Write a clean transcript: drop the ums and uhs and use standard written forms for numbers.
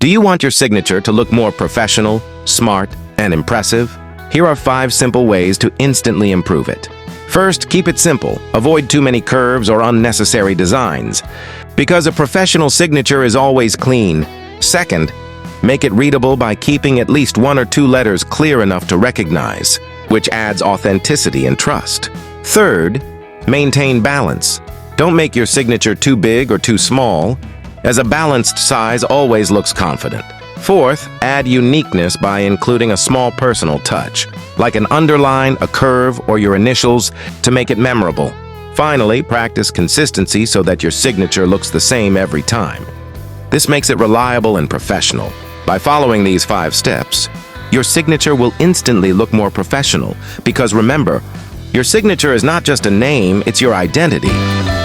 Do you want your signature to look more professional, smart, and impressive? Here are 5 simple ways to instantly improve it. First, keep it simple. Avoid too many curves or unnecessary designs, because a professional signature is always clean. Second, make it readable by keeping at least 1 or 2 letters clear enough to recognize, which adds authenticity and trust. Third, maintain balance. Don't make your signature too big or too small, as a balanced size always looks confident. Fourth, add uniqueness by including a small personal touch, like an underline, a curve, or your initials to make it memorable. Finally, practice consistency so that your signature looks the same every time. This makes it reliable and professional. By following these 5 steps, your signature will instantly look more professional because remember, your signature is not just a name, it's your identity.